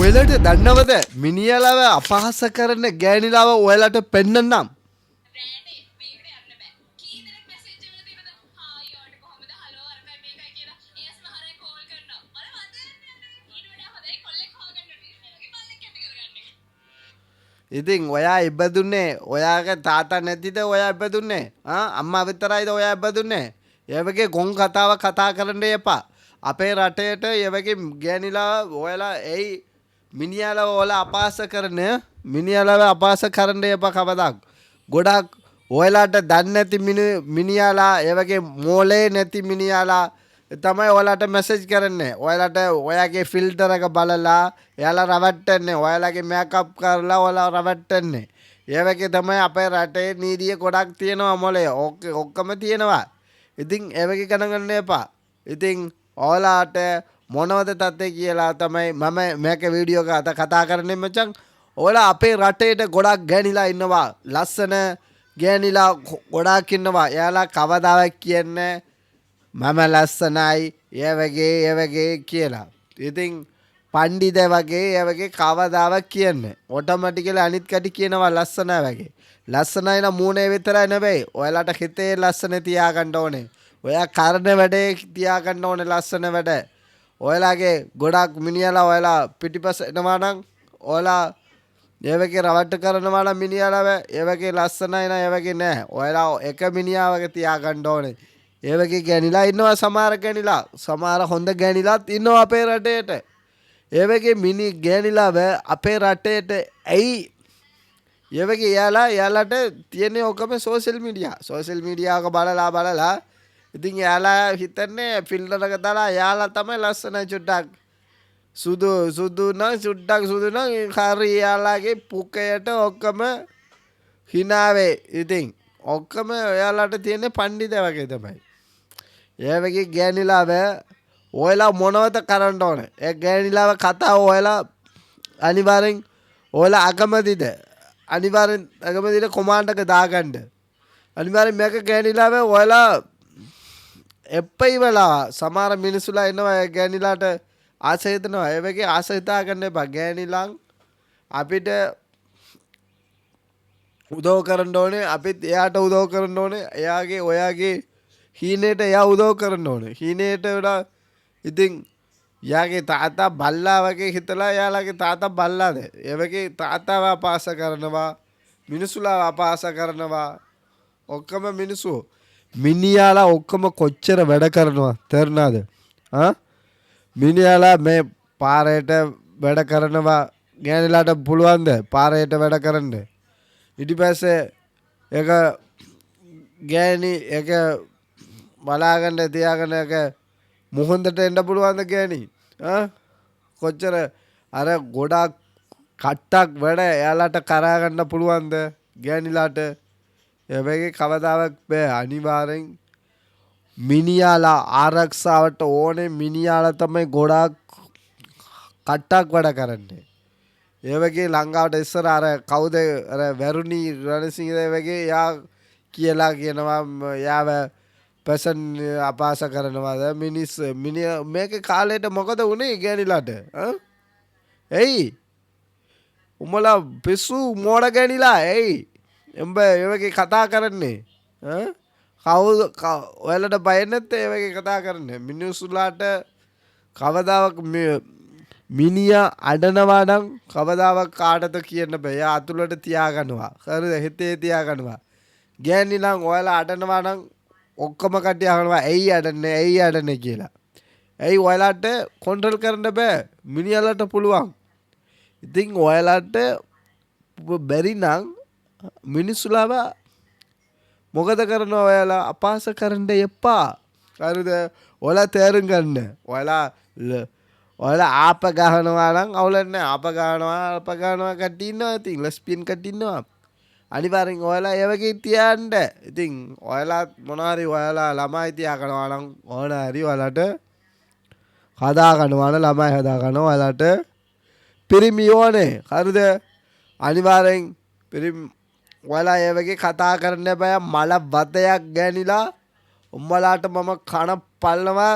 ඔයාලට දන්නවද මිනිහලව අපහාස කරන ගෑනිලාව ඔයාලට පෙන්නන්නම්. ඉතින් ඔයා ඉබදුන්නේ ඔයාගේ තාතා නැතිද ඔයා ඉබදුන්නේ අම්මා විතරයිද ඔයා ඉබදුන්නේ ඒ වගේ ගොන් කතාව කතා කරන්න එපා අපේ රටේට ඒ වගේ ගෑනිලා ඔයාලා එයි මිනිහලව ඔයාලා අපහාස කරන මිනිහලව අපහාස කරන්න එපා කවදාක් ගොඩක් ඔයාලට දන්නේ නැති මිනිහලා ඒ වගේ මොලේ නැති මිනිහලා තමයි ඔයාලට මැසේජ් කරන්නේ ඔයාලට ඔයාගේ ෆිල්ටර් එක බලලා එයාලා රවට්ටන්නේ ඔයාලගේ මේකප් කරලා ඔයාලා රවට්ටන්නේ ඒ වගේ තමයි අපේ රටේ නීතිය ගොඩක් තියෙනවා මොලේ ඔක්කොම තියෙනවා ඉතින් ඒ වගේ ගණන් එපා ඉතින් ඔයාලට මොනවද තත්ත්වය කියලා තමයි මම මේක වීඩියෝ එක කතා කරන්නේ මචං ඔයාලා අපේ රටේට ගොඩක් ගෑනිලා ඉන්නවා ලස්සන ගෑනිලා ගොඩක් ඉන්නවා එයාලා කවදාවත් කියන්නේ මම ලස්සනයි ඒ වගේ කියලා. ඉතින් පණ්ඩිත වගේ ඒ වගේ කවදාවත් කියන්නේ. ඔටෝමැටිකලි අනිත් කටි කියනවා ලස්සනයි වගේ. ලස්සනයි නම් මූණේ විතරයි නෙවෙයි. ඔයාලට හිතේ ලස්සන තියාගන්න ඕනේ. ඔයා කරන වැඩේ තියාගන්න ඕනේ ලස්සන වැඩ. ඔයාලගේ ගොඩක් මිනිහලා ඔයාලා පිටිපස්ස එනවා නම් ඔයාලා ඒ වගේ රවට්ට කරනවා නම් මිනිහලා ඒ වගේ ලස්සනයි නෑ ඒ වගේ නෑ. ඔයාලා එක මිනිහා වගේ තියාගන්න ඕනේ. ඒ වගේ ගෑනිලා ඉන්නවා සමහර ගෑනිලා සමහර හොඳ ගෑනිලාත් ඉන්නවා අපේ රටේට ඒ වගේ මිනි ගෑනිලාව අපේ රටේට ඇයි ඒ වගේ යාලට තියෙන ඔක්කොම සෝෂල් මීඩියා එක බලලා ඉතින් යාලා හිතන්නේ ෆිල්ටර් එක දාලා යාලා තමයි ලස්සන චුට්ටක් සුදු නම් හරි යාලාගේ පුකයට ඔක්කොම හිනාවේ ඉතින් ඔක්කොම ඔයාලට තියෙන පණ්ඩිත වගේ තමයි ඒ වගේ ගෑනිලාව ඔයාලා මොනවද කරන්න ඕනේ ඒ ගෑනිලාව කතාව ඔයාලා අනිවාර්යෙන් ඔයාලා අගමැතිද කොමාන්ඩ් එක දාගන්න අනිවාර්යෙන් මේක ගෑනිලාව ඔයාලා එප්පයි වෙලා සමහර මිනිස්සුලා ඉන්නවා ඒ ගෑනිලාට ආස හිතනවා ඒ වගේ ආස හිතා ගන්න එපා ගෑනිලන් අපිට උදව් කරන්න ඕනේ අපිත් එයාට උදව් කරන්න ඕනේ එයාගේ ඔයාගේ හීනේට එයා උදව් කරන්න ඕනේ හීනේට වඩා ඉතින් යාගේ තාත්තා බල්ලා වගේ හිතලා එයාලගේ තාත්තා බල්ලාද ඒ වගේ තාත්තාව අපහාස කරනවා මිනිසුලා අපහාස කරනවා ඔක්කොම මිනිස්සු මිනිහාලා ඔක්කොම කොච්චර වැඩ කරනවා තේරුණාද මිනිහාලා මේ පාරේට වැඩ කරනවා ගෑනිලාට පුළුවන්ද පාරේට වැඩ කරන්න ඊට පස්සේ එක ගෑණි එක බලාගන්න තියාගෙන එක මුහුණට එන්න පුළුවන්ද ගෑණි කොච්චර අර ගොඩක් කට්ටක් වැඩ එයාලට කරා ගන්න පුළුවන්ද ගෑනිලාට ඒ වගේ කවදාවත් බෑ අනිවාර්යෙන් මිනිහාලා ආරක්ෂාවට ඕනේ මිනිහාලා තමයි ගොඩක් කට්ටක් වැඩ කරන්නේ ඒ වගේ ලංකාවට ඉස්සර අර කවුද අර වැරුණි රණසිංහ වගේ යා කියලා කියනවා යාව පර්සන් අපහාස කරනවාද මේක කාලේට මොකද වුනේ ගෑනිලාට එයි උඹලා පිස්සු මෝඩ ගෑනිලා එයි එම්බ ඒ වගේ කතා කරන්නේ කවුද ඔයාලට බය නැත්තේ ඒ වගේ කතා කරන්නේ මිනිස්සුලාට කවදාවත් මිනිහා අඩනවා නම් කවදාවත් කාටද කියන්න බෑ. එයා අතුලට තියාගන්නවා. හරිද? හිතේ තියාගන්නවා. ගෑණි නම් ඔයාලා අඩනවා නම් ඔක්කොම කට්ටිය අහනවා ඇයි අඩන්නේ කියලා. ඇයි ඔයාලට කන්ට්‍රෝල් කරන්න බෑ. මිනිහාලට පුළුවන්. ඉතින් ඔයාලට බැරි නම් මිනිස්සුලාව මොකද කරනවා ඔයාලා අපහාස කරන්න එපා. හරිද? ඔයාලා තේරුම් ගන්න. ඔයාලා ආප ගහනවා නම් අවුලක් නැහැ. ආප ගහනවා කට්ටිය ඉන්නවා. ඉතින් ලෙස්බියන් කට්ටිය ඉන්නවා. අනිවාර්යෙන් ඔයාලා ඒ වගේ තියන්න. ඉතින් ඔයාලා මොනවාරි ඔයාලා ළමයි තියා ගන්නවා නම් ඕනෑරි ඔයාලට හදා ගන්නවා නම් ළමයි හදා ගන්නවා ඔයාලට පිරිමි ඕනේ. හරිද? අනිවාර්යෙන් ඔයාලා ඒ වගේ කතා කරන්න බෑ. මල වතයක් ගෑනිලා උඹලාට මම කන පල්නවා.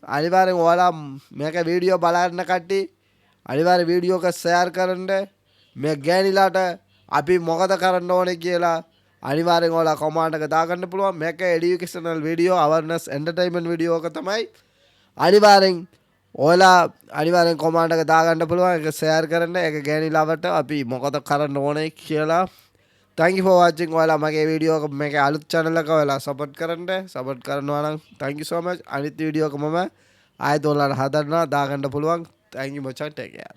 අනිවාර්යෙන් ඔයාලා මේක වීඩියෝ බලන්න කට්ටිය අනිවාර්ය වීඩියෝ එක ෂෙයාර් කරන්න මේ ගෑනිලාට අපි මොකද කරන්න ඕනේ කියලා අනිවාර්යෙන් ඔයාලා කමෙන්ට් එක දාගන්න පුළුවන්. මේක එඩියුකේෂනල් වීඩියෝ අවර්නස් එන්ටර්ටේන්මන්ට් වීඩියෝ එක තමයි. අනිවාර්යෙන් කමෙන්ට් එක දාගන්න පුළුවන්. ඒක ෂෙයාර් කරන්න. ඒක ගෑනිලාවට අපි මොකද කරන්න ඕනේ කියලා. thank you for watching. ඔයාලා මගේ වීඩියෝ එක මේක අලුත් channel එක ඔයාලා support කරනවා නම් thank you so much. අනිත් වීඩියෝ එක මම ආයෙත් ඔයාලට හදන්නවා දාගන්න පුළුවන්. thank you මචං, take care.